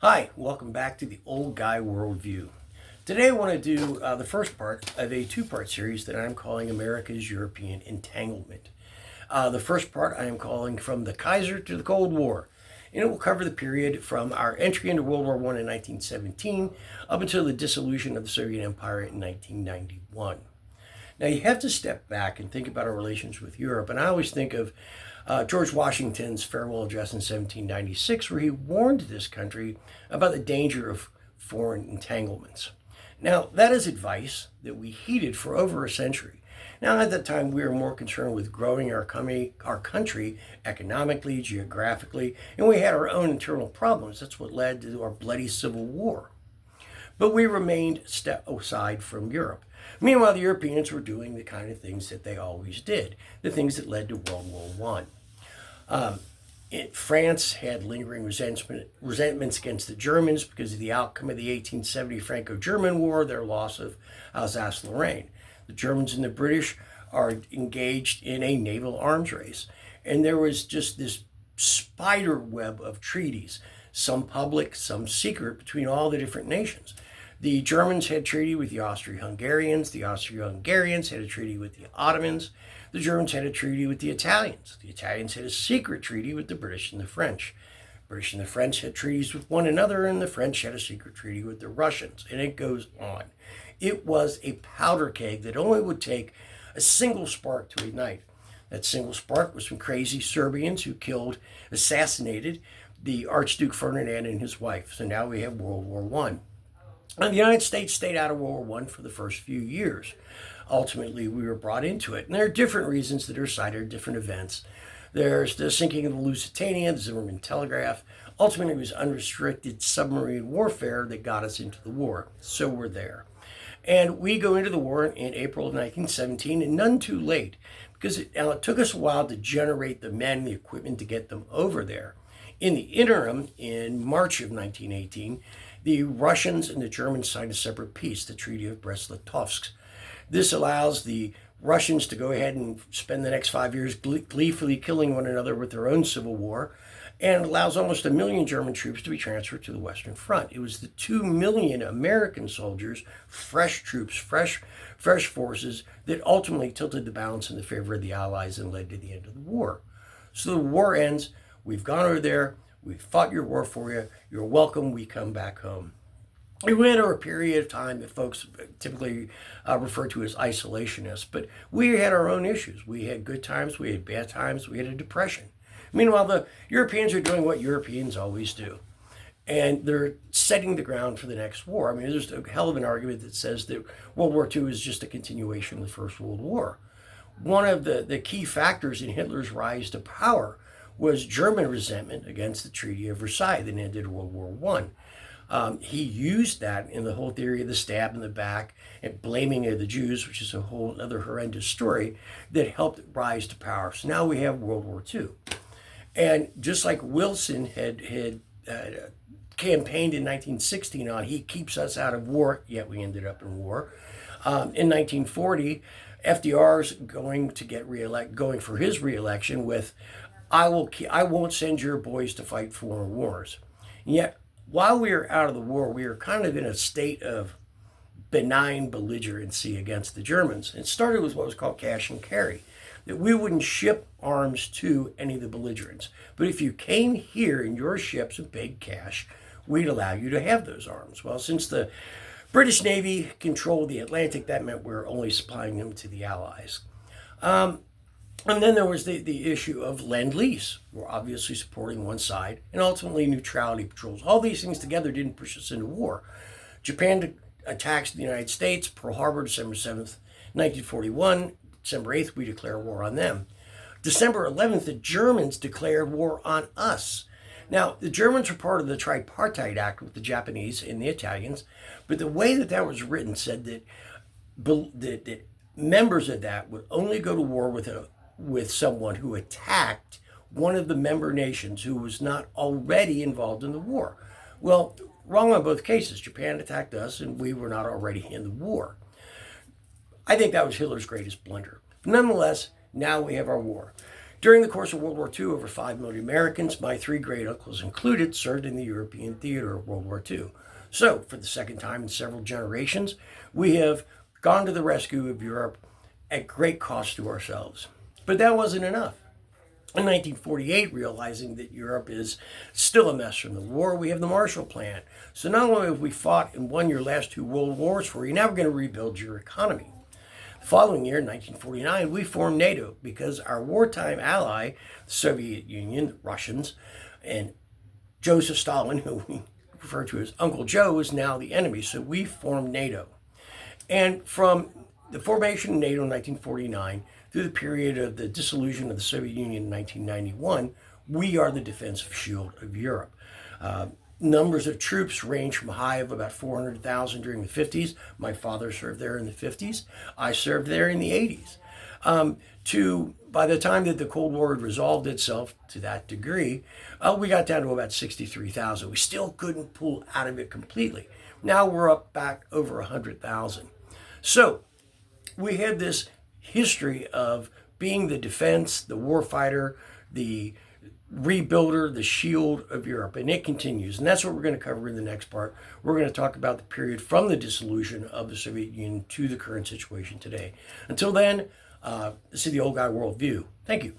Hi, welcome back to the Old Guy Worldview. Today I want to do the first part of a two-part series that I'm calling America's European Entanglement. The first part I am calling From the Kaiser to the Cold War, and it will cover the period from our entry into World War I in 1917 up until the dissolution of the Soviet Empire in 1991. Now you have to step back and think about our relations with Europe, and I always think of George Washington's farewell address in 1796, where he warned this country about the danger of foreign entanglements. Now, that is advice that we heeded for over a century. Now, at that time, we were more concerned with growing our country economically, geographically, and we had our own internal problems. That's what led to our bloody Civil War. But we remained step aside from Europe. Meanwhile, the Europeans were doing the kind of things that they always did, the things that led to World War I. France had lingering resentments against the Germans because of the outcome of the 1870 Franco-German War, their loss of Alsace-Lorraine. The Germans and the British are engaged in a naval arms race, and there was just this spider web of treaties, some public, some secret, between all the different nations. The Germans had a treaty with the Austro-Hungarians. The Austro-Hungarians had a treaty with the Ottomans. The Germans had a treaty with the Italians. The Italians had a secret treaty with the British and the French. The British and the French had treaties with one another, and the French had a secret treaty with the Russians. And it goes on. It was a powder keg that only would take a single spark to ignite. That single spark was from crazy Serbians who assassinated the Archduke Ferdinand and his wife. So now we have World War I. And the United States stayed out of World War I for the first few years. Ultimately, we were brought into it. And there are different reasons that are cited, different events. There's the sinking of the Lusitania, the Zimmerman Telegraph. Ultimately, it was unrestricted submarine warfare that got us into the war. So we're there. And we go into the war in April of 1917, and none too late, because it took us a while to generate the men, the equipment to get them over there. In the interim, in March of 1918, the Russians and the Germans signed a separate peace, the Treaty of Brest-Litovsk. This allows the Russians to go ahead and spend the next 5 years gleefully killing one another with their own civil war, and allows almost 1 million German troops to be transferred to the Western Front. It was the 2 million American soldiers, fresh troops, fresh forces, that ultimately tilted the balance in the favor of the Allies and led to the end of the war. So the war ends. We've gone over there. We fought your war for you. You're welcome. We come back home. We went over a period of time that folks typically refer to as isolationists, but we had our own issues. We had good times. We had bad times. We had a depression. Meanwhile, the Europeans are doing what Europeans always do, and they're setting the ground for the next war. I mean, there's a hell of an argument that says that World War II is just a continuation of the First World War. One of the key factors in Hitler's rise to power was German resentment against the Treaty of Versailles that ended World War I. He used that in the whole theory of the stab in the back and blaming of the Jews, which is a whole other horrendous story, that helped rise to power. So now we have World War II. And just like Wilson had campaigned in 1916 on, he keeps us out of war, yet we ended up in war. In 1940, FDR's going for his reelection with, I won't send your boys to fight foreign wars. And yet, while we were out of the war, we were kind of in a state of benign belligerency against the Germans. It started with what was called cash and carry, that we wouldn't ship arms to any of the belligerents. But if you came here in your ships and paid cash, we'd allow you to have those arms. Well, since the British Navy controlled the Atlantic, that meant we were only supplying them to the Allies. And then there was the issue of Lend-Lease. We're obviously supporting one side, and ultimately neutrality patrols. All these things together didn't push us into war. Japan attacks the United States, Pearl Harbor, December 7th, 1941. December 8th, we declare war on them. December 11th, the Germans declared war on us. Now, the Germans were part of the Tripartite Act with the Japanese and the Italians, but the way that was written said that members of that would only go to war with someone who attacked one of the member nations who was not already involved in the war. Well, wrong on both cases. Japan attacked us, and we were not already in the war. I think that was Hitler's greatest blunder. Nonetheless, now we have our war. During the course of World War II, over 5 million Americans, my 3 great uncles included, served in the European theater of World War II. So, for the second time in several generations, we have gone to the rescue of Europe at great cost to ourselves. But that wasn't enough. In 1948, realizing that Europe is still a mess from the war, we have the Marshall Plan. So not only have we fought and won your last 2 world wars for you, now we're going to rebuild your economy. The following year, in 1949, we formed NATO because our wartime ally, the Soviet Union, the Russians, and Joseph Stalin, who we refer to as Uncle Joe, is now the enemy. So we formed NATO. And from the formation of NATO in 1949 through the period of the dissolution of the Soviet Union in 1991, we are the defensive shield of Europe. Numbers of troops range from a high of about 400,000 during the 50s. My father served there in the 50s. I served there in the 80s. To by the time that the Cold War had resolved itself to that degree, we got down to about 63,000. We still couldn't pull out of it completely. Now we're up back over 100,000. So we had this history of being the defense, the warfighter, the rebuilder, the shield of Europe, and it continues. And that's what we're going to cover in the next part. We're going to talk about the period from the dissolution of the Soviet Union to the current situation today. Until then, this is the Old Guy Worldview. Thank you.